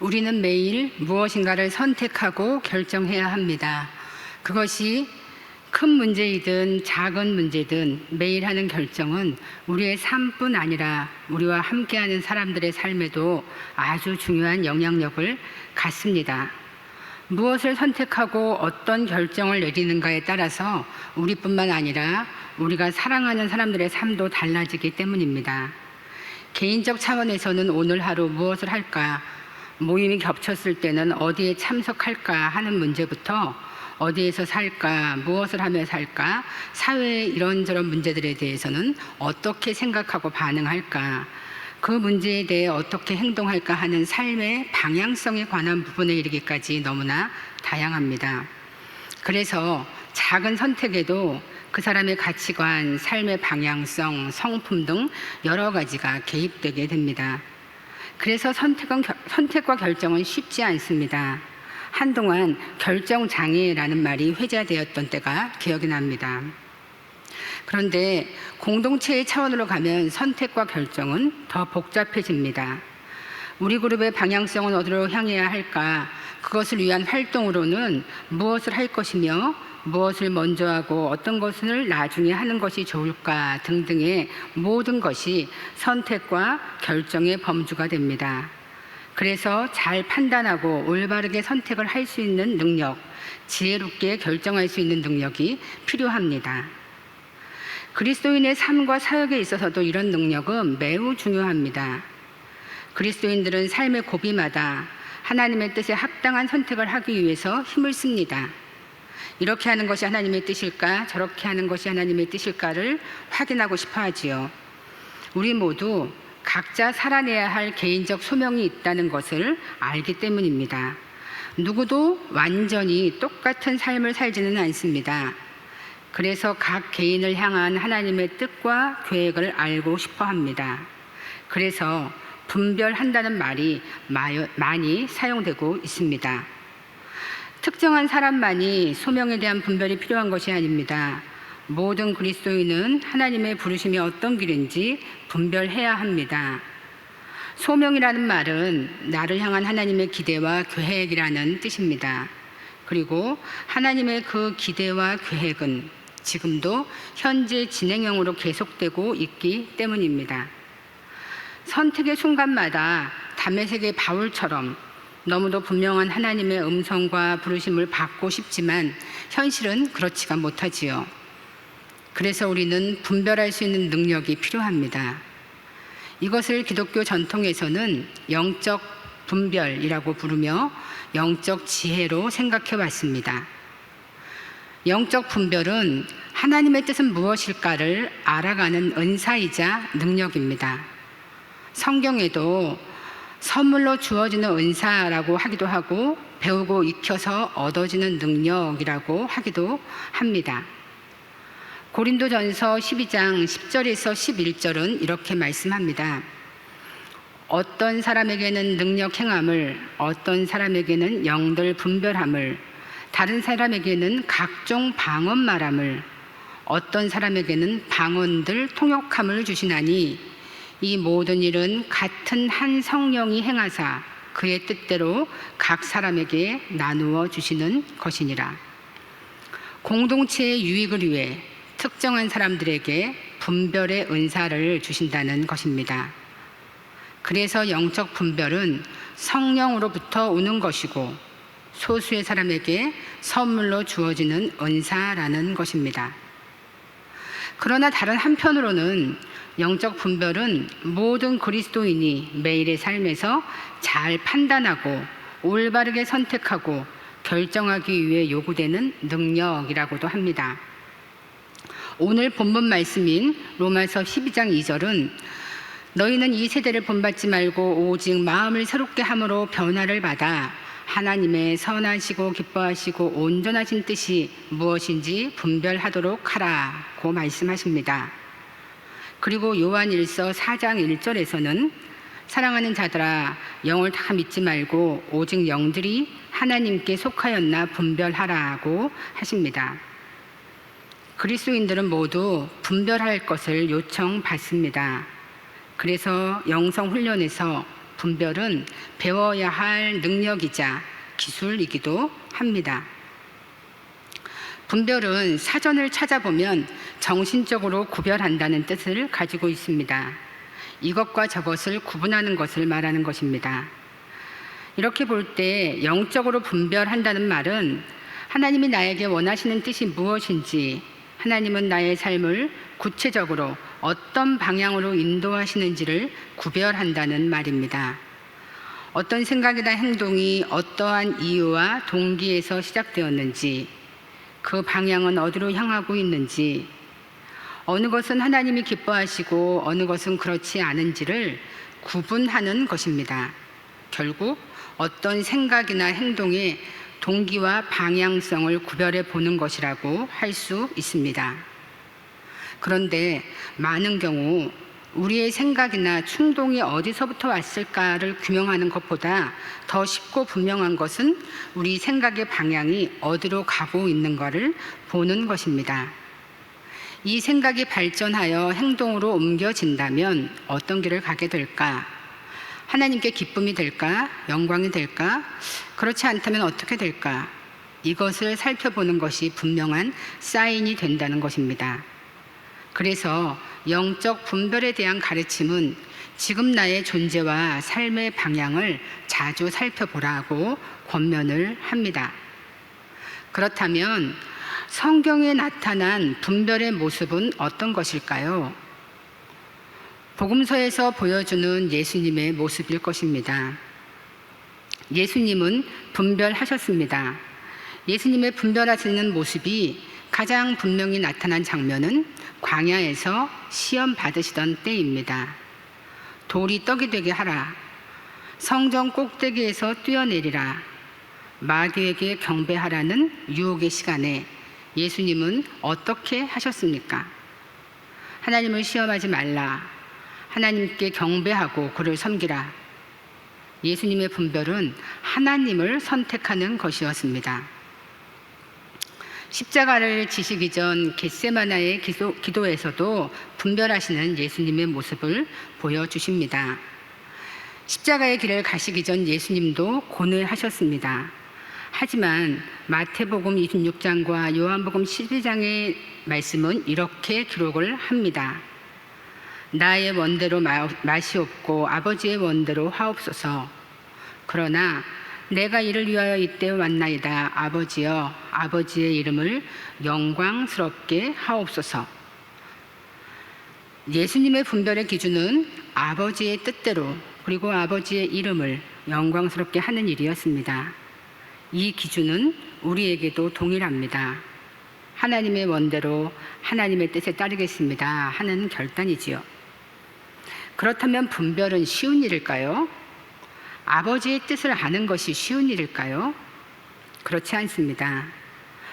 우리는 매일 무엇인가를 선택하고 결정해야 합니다. 그것이 큰 문제이든 작은 문제든 매일 하는 결정은 우리의 삶뿐 아니라 우리와 함께하는 사람들의 삶에도 아주 중요한 영향력을 갖습니다. 무엇을 선택하고 어떤 결정을 내리는가에 따라서 우리뿐만 아니라 우리가 사랑하는 사람들의 삶도 달라지기 때문입니다. 개인적 차원에서는 오늘 하루 무엇을 할까, 모임이 겹쳤을 때는 어디에 참석할까 하는 문제부터 어디에서 살까, 무엇을 하며 살까, 사회의 이런저런 문제들에 대해서는 어떻게 생각하고 반응할까, 그 문제에 대해 어떻게 행동할까 하는 삶의 방향성에 관한 부분에 이르기까지 너무나 다양합니다. 그래서 작은 선택에도 그 사람의 가치관, 삶의 방향성, 성품 등 여러 가지가 개입되게 됩니다. 그래서 선택과 결정은 쉽지 않습니다. 한동안 결정장애라는 말이 회자되었던 때가 기억이 납니다. 그런데 공동체의 차원으로 가면 선택과 결정은 더 복잡해집니다. 우리 그룹의 방향성은 어디로 향해야 할까? 그것을 위한 활동으로는 무엇을 할 것이며 무엇을 먼저 하고 어떤 것을 나중에 하는 것이 좋을까 등등의 모든 것이 선택과 결정의 범주가 됩니다. 그래서 잘 판단하고 올바르게 선택을 할 수 있는 능력, 지혜롭게 결정할 수 있는 능력이 필요합니다. 그리스도인의 삶과 사역에 있어서도 이런 능력은 매우 중요합니다. 그리스도인들은 삶의 고비마다 하나님의 뜻에 합당한 선택을 하기 위해서 힘을 씁니다. 이렇게 하는 것이 하나님의 뜻일까, 저렇게 하는 것이 하나님의 뜻일까를 확인하고 싶어 하지요. 우리 모두 각자 살아내야 할 개인적 소명이 있다는 것을 알기 때문입니다. 누구도 완전히 똑같은 삶을 살지는 않습니다. 그래서 각 개인을 향한 하나님의 뜻과 계획을 알고 싶어 합니다. 그래서 분별한다는 말이 많이 사용되고 있습니다. 특정한 사람만이 소명에 대한 분별이 필요한 것이 아닙니다. 모든 그리스도인은 하나님의 부르심이 어떤 길인지 분별해야 합니다. 소명이라는 말은 나를 향한 하나님의 기대와 계획이라는 뜻입니다. 그리고 하나님의 그 기대와 계획은 지금도 현재 진행형으로 계속되고 있기 때문입니다. 선택의 순간마다 다메섹의 바울처럼 너무도 분명한 하나님의 음성과 부르심을 받고 싶지만 현실은 그렇지가 못하지요. 그래서 우리는 분별할 수 있는 능력이 필요합니다. 이것을 기독교 전통에서는 영적 분별이라고 부르며 영적 지혜로 생각해 왔습니다. 영적 분별은 하나님의 뜻은 무엇일까를 알아가는 은사이자 능력입니다. 성경에도 선물로 주어지는 은사라고 하기도 하고 배우고 익혀서 얻어지는 능력이라고 하기도 합니다. 고린도전서 12장 10절에서 11절은 이렇게 말씀합니다. 어떤 사람에게는 능력 행함을, 어떤 사람에게는 영들 분별함을, 다른 사람에게는 각종 방언 말함을, 어떤 사람에게는 방언들 통역함을 주시나니 이 모든 일은 같은 한 성령이 행하사 그의 뜻대로 각 사람에게 나누어 주시는 것이니라. 공동체의 유익을 위해 특정한 사람들에게 분별의 은사를 주신다는 것입니다. 그래서 영적 분별은 성령으로부터 오는 것이고 소수의 사람에게 선물로 주어지는 은사라는 것입니다. 그러나 다른 한편으로는 영적 분별은 모든 그리스도인이 매일의 삶에서 잘 판단하고 올바르게 선택하고 결정하기 위해 요구되는 능력이라고도 합니다. 오늘 본문 말씀인 로마서 12장 2절은 너희는 이 세대를 본받지 말고 오직 마음을 새롭게 함으로 변화를 받아 하나님의 선하시고 기뻐하시고 온전하신 뜻이 무엇인지 분별하도록 하라고 말씀하십니다. 그리고 요한일서 4장 1절에서는 사랑하는 자들아 영을 다 믿지 말고 오직 영들이 하나님께 속하였나 분별하라고 하십니다. 그리스도인들은 모두 분별할 것을 요청받습니다. 그래서 영성훈련에서 분별은 배워야 할 능력이자 기술이기도 합니다. 분별은 사전을 찾아보면 정신적으로 구별한다는 뜻을 가지고 있습니다. 이것과 저것을 구분하는 것을 말하는 것입니다. 이렇게 볼 때 영적으로 분별한다는 말은 하나님이 나에게 원하시는 뜻이 무엇인지, 하나님은 나의 삶을 구체적으로 어떤 방향으로 인도하시는지를 구별한다는 말입니다. 어떤 생각이나 행동이 어떠한 이유와 동기에서 시작되었는지, 그 방향은 어디로 향하고 있는지, 어느 것은 하나님이 기뻐하시고 어느 것은 그렇지 않은지를 구분하는 것입니다. 결국 어떤 생각이나 행동의 동기와 방향성을 구별해 보는 것이라고 할 수 있습니다. 그런데 많은 경우 우리의 생각이나 충동이 어디서부터 왔을까를 규명하는 것보다 더 쉽고 분명한 것은 우리 생각의 방향이 어디로 가고 있는가를 보는 것입니다. 이 생각이 발전하여 행동으로 옮겨진다면 어떤 길을 가게 될까? 하나님께 기쁨이 될까? 영광이 될까? 그렇지 않다면 어떻게 될까? 이것을 살펴보는 것이 분명한 사인이 된다는 것입니다. 그래서 영적 분별에 대한 가르침은 지금 나의 존재와 삶의 방향을 자주 살펴보라고 권면을 합니다. 그렇다면 성경에 나타난 분별의 모습은 어떤 것일까요? 복음서에서 보여주는 예수님의 모습일 것입니다. 예수님은 분별하셨습니다. 예수님의 분별하시는 모습이 가장 분명히 나타난 장면은 광야에서 시험 받으시던 때입니다. 돌이 떡이 되게 하라. 성전 꼭대기에서 뛰어내리라. 마귀에게 경배하라는 유혹의 시간에 예수님은 어떻게 하셨습니까? 하나님을 시험하지 말라. 하나님께 경배하고 그를 섬기라. 예수님의 분별은 하나님을 선택하는 것이었습니다. 십자가를 지시기 전 겟세마나의 기도에서도 분별하시는 예수님의 모습을 보여주십니다. 십자가의 길을 가시기 전 예수님도 고뇌하셨습니다. 하지만 마태복음 26장과 요한복음 12장의 말씀은 이렇게 기록을 합니다. 나의 원대로 마시옵고 아버지의 원대로 하옵소서. 그러나 내가 이를 위하여 이때 왔나이다. 아버지여, 아버지의 이름을 영광스럽게 하옵소서. 예수님의 분별의 기준은 아버지의 뜻대로 그리고 아버지의 이름을 영광스럽게 하는 일이었습니다. 이 기준은 우리에게도 동일합니다. 하나님의 원대로 하나님의 뜻에 따르겠습니다 하는 결단이지요. 그렇다면 분별은 쉬운 일일까요? 아버지의 뜻을 아는 것이 쉬운 일일까요? 그렇지 않습니다.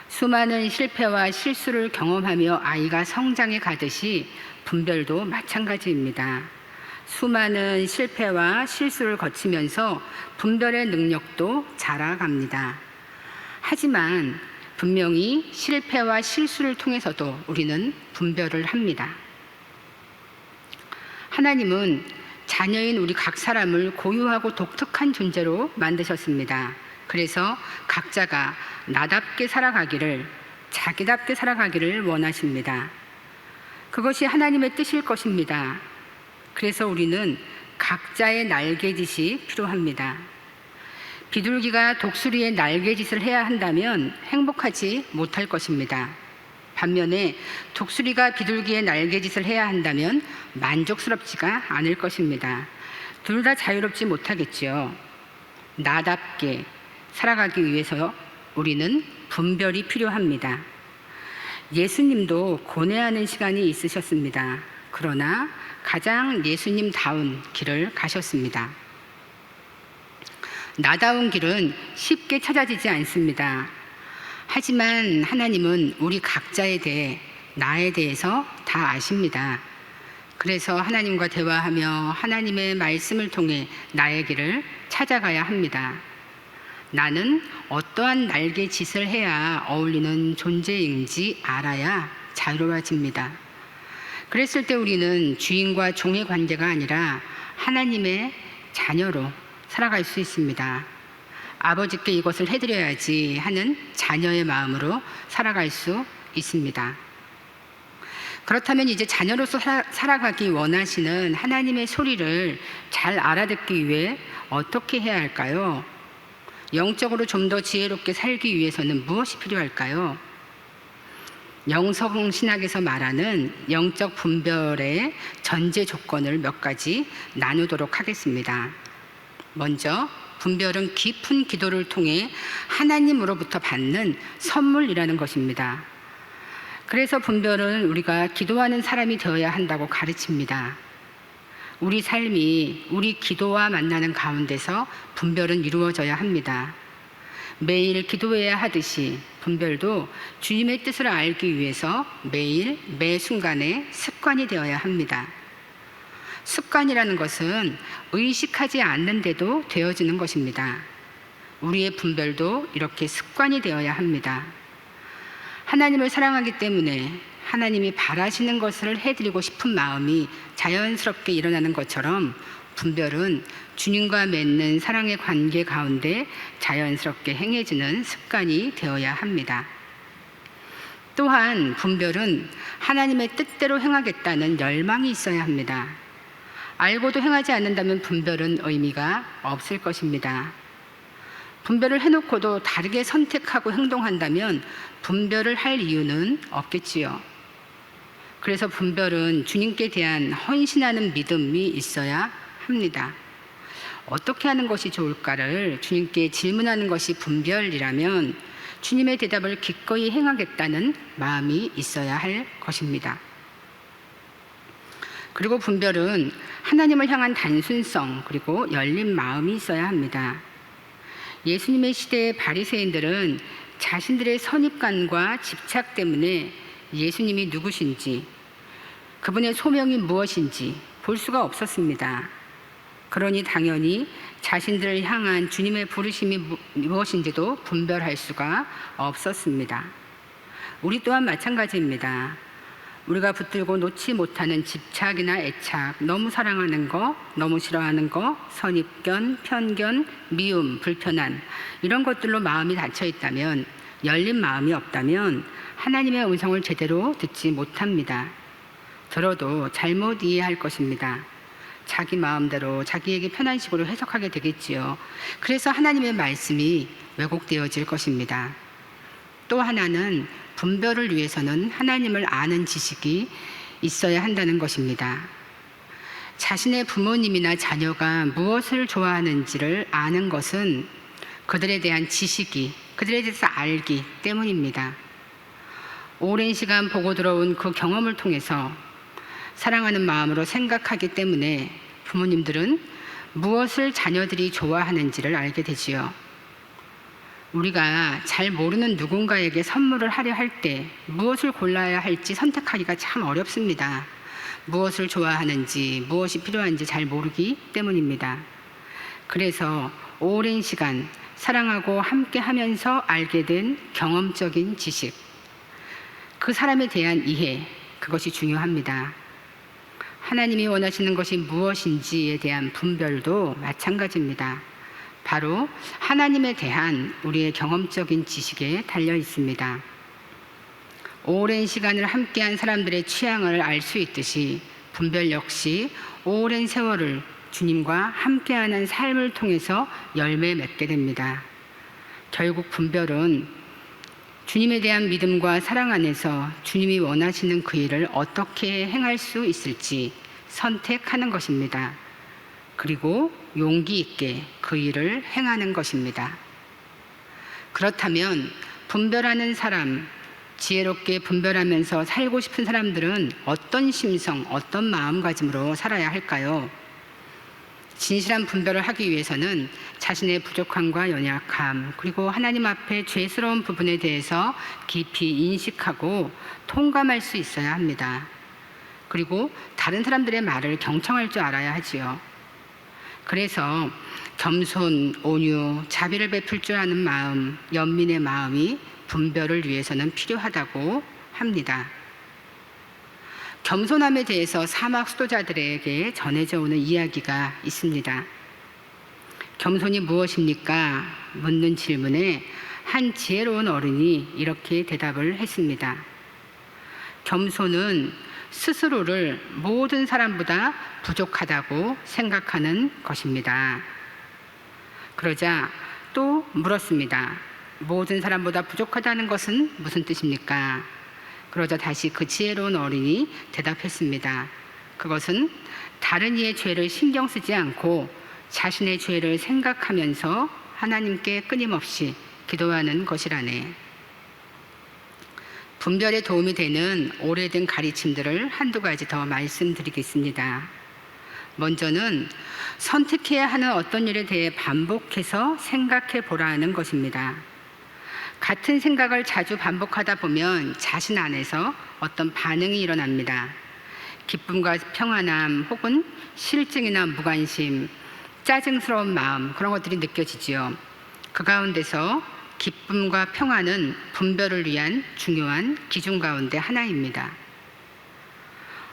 수많은 실패와 실수를 경험하며 아이가 성장해 가듯이 분별도 마찬가지입니다. 수많은 실패와 실수를 거치면서 분별의 능력도 자라갑니다. 하지만 분명히 실패와 실수를 통해서도 우리는 분별을 합니다. 하나님은 자녀인 우리 각 사람을 고유하고 독특한 존재로 만드셨습니다. 그래서 각자가 나답게 살아가기를, 자기답게 살아가기를 원하십니다. 그것이 하나님의 뜻일 것입니다. 그래서 우리는 각자의 날개짓이 필요합니다. 비둘기가 독수리의 날개짓을 해야 한다면 행복하지 못할 것입니다. 반면에 독수리가 비둘기의 날개짓을 해야 한다면 만족스럽지가 않을 것입니다. 둘 다 자유롭지 못하겠지요. 나답게 살아가기 위해서 우리는 분별이 필요합니다. 예수님도 고뇌하는 시간이 있으셨습니다. 그러나 가장 예수님다운 길을 가셨습니다. 나다운 길은 쉽게 찾아지지 않습니다. 하지만 하나님은 우리 각자에 대해, 나에 대해서 다 아십니다. 그래서 하나님과 대화하며 하나님의 말씀을 통해 나의 길을 찾아가야 합니다. 나는 어떠한 날개짓을 해야 어울리는 존재인지 알아야 자유로워집니다. 그랬을 때 우리는 주인과 종의 관계가 아니라 하나님의 자녀로 살아갈 수 있습니다. 아버지께 이것을 해드려야지 하는 자녀의 마음으로 살아갈 수 있습니다. 그렇다면 이제 자녀로서 살아가기 원하시는 하나님의 소리를 잘 알아듣기 위해 어떻게 해야 할까요? 영적으로 좀 더 지혜롭게 살기 위해서는 무엇이 필요할까요? 영성신학에서 말하는 영적 분별의 전제 조건을 몇 가지 나누도록 하겠습니다. 먼저 분별은 깊은 기도를 통해 하나님으로부터 받는 선물이라는 것입니다. 그래서 분별은 우리가 기도하는 사람이 되어야 한다고 가르칩니다. 우리 삶이 우리 기도와 만나는 가운데서 분별은 이루어져야 합니다. 매일 기도해야 하듯이 분별도 주님의 뜻을 알기 위해서 매일 매 순간에 습관이 되어야 합니다. 습관이라는 것은 의식하지 않는데도 되어지는 것입니다. 우리의 분별도 이렇게 습관이 되어야 합니다. 하나님을 사랑하기 때문에 하나님이 바라시는 것을 해드리고 싶은 마음이 자연스럽게 일어나는 것처럼 분별은 주님과 맺는 사랑의 관계 가운데 자연스럽게 행해지는 습관이 되어야 합니다. 또한 분별은 하나님의 뜻대로 행하겠다는 열망이 있어야 합니다. 알고도 행하지 않는다면 분별은 의미가 없을 것입니다. 분별을 해놓고도 다르게 선택하고 행동한다면 분별을 할 이유는 없겠지요. 그래서 분별은 주님께 대한 헌신하는 믿음이 있어야 합니다. 어떻게 하는 것이 좋을까를 주님께 질문하는 것이 분별이라면 주님의 대답을 기꺼이 행하겠다는 마음이 있어야 할 것입니다. 그리고 분별은 하나님을 향한 단순성 그리고 열린 마음이 있어야 합니다. 예수님의 시대의 바리새인들은 자신들의 선입관과 집착 때문에 예수님이 누구신지 그분의 소명이 무엇인지 볼 수가 없었습니다. 그러니 당연히 자신들을 향한 주님의 부르심이 무엇인지도 분별할 수가 없었습니다. 우리 또한 마찬가지입니다. 우리가 붙들고 놓지 못하는 집착이나 애착, 너무 사랑하는 거, 너무 싫어하는 거, 선입견, 편견, 미움, 불편한 이런 것들로 마음이 닫혀 있다면, 열린 마음이 없다면 하나님의 음성을 제대로 듣지 못합니다. 들어도 잘못 이해할 것입니다. 자기 마음대로 자기에게 편한 식으로 해석하게 되겠지요. 그래서 하나님의 말씀이 왜곡되어질 것입니다. 또 하나는 분별을 위해서는 하나님을 아는 지식이 있어야 한다는 것입니다. 자신의 부모님이나 자녀가 무엇을 좋아하는지를 아는 것은 그들에 대한 지식이, 그들에 대해서 알기 때문입니다. 오랜 시간 보고 들어온 그 경험을 통해서 사랑하는 마음으로 생각하기 때문에 부모님들은 무엇을 자녀들이 좋아하는지를 알게 되지요. 우리가 잘 모르는 누군가에게 선물을 하려 할 때 무엇을 골라야 할지 선택하기가 참 어렵습니다. 무엇을 좋아하는지, 무엇이 필요한지 잘 모르기 때문입니다. 그래서 오랜 시간 사랑하고 함께 하면서 알게 된 경험적인 지식, 그 사람에 대한 이해, 그것이 중요합니다. 하나님이 원하시는 것이 무엇인지에 대한 분별도 마찬가지입니다. 바로 하나님에 대한 우리의 경험적인 지식에 달려 있습니다. 오랜 시간을 함께한 사람들의 취향을 알 수 있듯이 분별 역시 오랜 세월을 주님과 함께하는 삶을 통해서 열매 맺게 됩니다. 결국 분별은 주님에 대한 믿음과 사랑 안에서 주님이 원하시는 그 일을 어떻게 행할 수 있을지 선택하는 것입니다. 그리고 용기 있게 그 일을 행하는 것입니다. 그렇다면 분별하는 사람, 지혜롭게 분별하면서 살고 싶은 사람들은 어떤 심성, 어떤 마음가짐으로 살아야 할까요? 진실한 분별을 하기 위해서는 자신의 부족함과 연약함, 그리고 하나님 앞에 죄스러운 부분에 대해서 깊이 인식하고 통감할 수 있어야 합니다. 그리고 다른 사람들의 말을 경청할 줄 알아야 하지요. 그래서 겸손, 온유, 자비를 베풀 줄 아는 마음, 연민의 마음이 분별을 위해서는 필요하다고 합니다. 겸손함에 대해서 사막 수도자들에게 전해져 오는 이야기가 있습니다. 겸손이 무엇입니까? 묻는 질문에 한 지혜로운 어른이 이렇게 대답을 했습니다. 겸손은 스스로를 모든 사람보다 부족하다고 생각하는 것입니다. 그러자 또 물었습니다. 모든 사람보다 부족하다는 것은 무슨 뜻입니까? 그러자 다시 그 지혜로운 어린이 대답했습니다. 그것은 다른 이의 죄를 신경 쓰지 않고 자신의 죄를 생각하면서 하나님께 끊임없이 기도하는 것이라네. 분별에 도움이 되는 오래된 가르침들을 한두 가지 더 말씀드리겠습니다. 먼저는 선택해야 하는 어떤 일에 대해 반복해서 생각해 보라는 것입니다. 같은 생각을 자주 반복하다 보면 자신 안에서 어떤 반응이 일어납니다. 기쁨과 평안함 혹은 실증이나 무관심, 짜증스러운 마음, 그런 것들이 느껴지지요. 그 가운데서 기쁨과 평안은 분별을 위한 중요한 기준 가운데 하나입니다.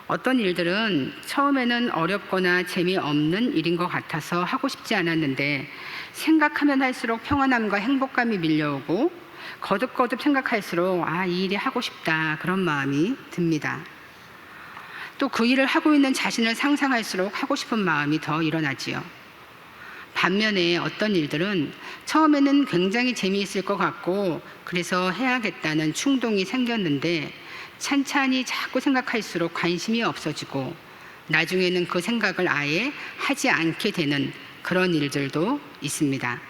어떤 일들은 처음에는 어렵거나 재미없는 일인 것 같아서 하고 싶지 않았는데 생각하면 할수록 평안함과 행복감이 밀려오고 거듭거듭 생각할수록 이 일이 하고 싶다, 그런 마음이 듭니다. 또 그 일을 하고 있는 자신을 상상할수록 하고 싶은 마음이 더 일어나지요. 반면에 어떤 일들은 처음에는 굉장히 재미있을 것 같고 그래서 해야겠다는 충동이 생겼는데 찬찬히 자꾸 생각할수록 관심이 없어지고 나중에는 그 생각을 아예 하지 않게 되는 그런 일들도 있습니다.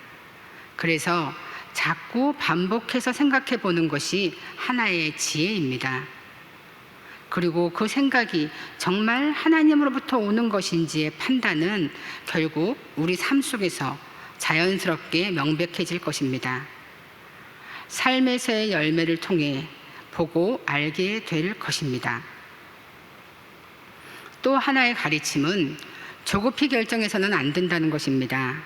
그래서 자꾸 반복해서 생각해 보는 것이 하나의 지혜입니다. 그리고 그 생각이 정말 하나님으로부터 오는 것인지의 판단은 결국 우리 삶 속에서 자연스럽게 명백해질 것입니다. 삶에서의 열매를 통해 보고 알게 될 것입니다. 또 하나의 가르침은 조급히 결정해서는 안 된다는 것입니다.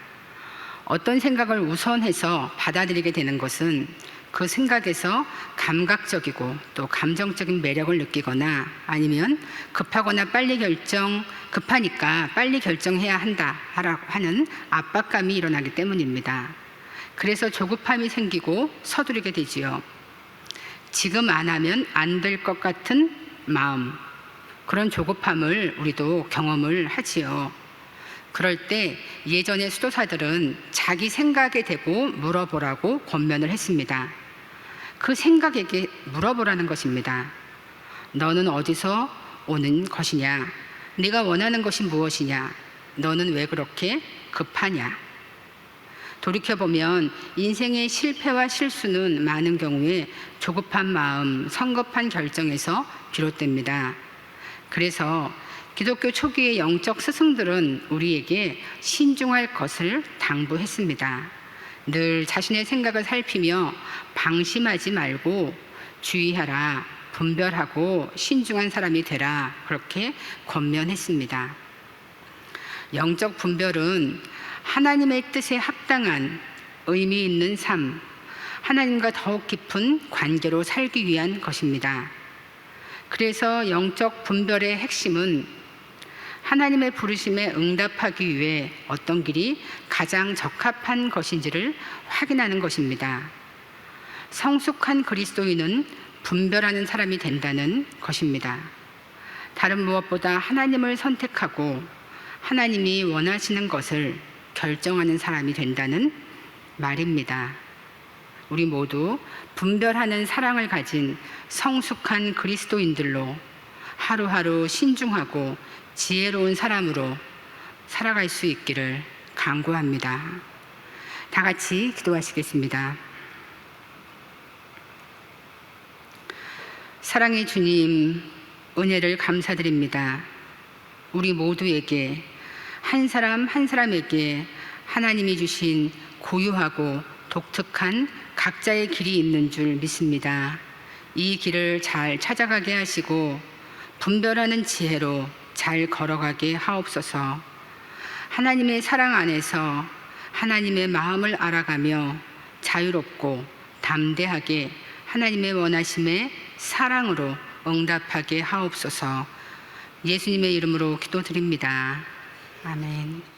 어떤 생각을 우선해서 받아들이게 되는 것은 그 생각에서 감각적이고 또 감정적인 매력을 느끼거나 아니면 급하니까 빨리 결정해야 한다 하는 압박감이 일어나기 때문입니다. 그래서 조급함이 생기고 서두르게 되지요. 지금 안 하면 안 될 것 같은 마음, 그런 조급함을 우리도 경험을 하지요. 그럴 때 예전의 수도사들은 자기 생각에 대고 물어보라고 권면을 했습니다. 그 생각에게 물어보라는 것입니다. 너는 어디서 오는 것이냐? 네가 원하는 것이 무엇이냐? 너는 왜 그렇게 급하냐? 돌이켜보면 인생의 실패와 실수는 많은 경우에 조급한 마음, 성급한 결정에서 비롯됩니다. 그래서 기독교 초기의 영적 스승들은 우리에게 신중할 것을 당부했습니다. 늘 자신의 생각을 살피며 방심하지 말고 주의하라, 분별하고 신중한 사람이 되라, 그렇게 권면했습니다. 영적 분별은 하나님의 뜻에 합당한 의미 있는 삶, 하나님과 더욱 깊은 관계로 살기 위한 것입니다. 그래서 영적 분별의 핵심은 하나님의 부르심에 응답하기 위해 어떤 길이 가장 적합한 것인지를 확인하는 것입니다. 성숙한 그리스도인은 분별하는 사람이 된다는 것입니다. 다른 무엇보다 하나님을 선택하고 하나님이 원하시는 것을 결정하는 사람이 된다는 말입니다. 우리 모두 분별하는 사랑을 가진 성숙한 그리스도인들로 하루하루 신중하고 지혜로운 사람으로 살아갈 수 있기를 간구합니다. 다 같이 기도하시겠습니다. 사랑의 주님, 은혜를 감사드립니다. 우리 모두에게 한 사람 한 사람에게 하나님이 주신 고유하고 독특한 각자의 길이 있는 줄 믿습니다. 이 길을 잘 찾아가게 하시고 분별하는 지혜로 잘 걸어가게 하옵소서. 하나님의 사랑 안에서 하나님의 마음을 알아가며 자유롭고 담대하게 하나님의 원하심에 사랑으로 응답하게 하옵소서. 예수님의 이름으로 기도드립니다. 아멘.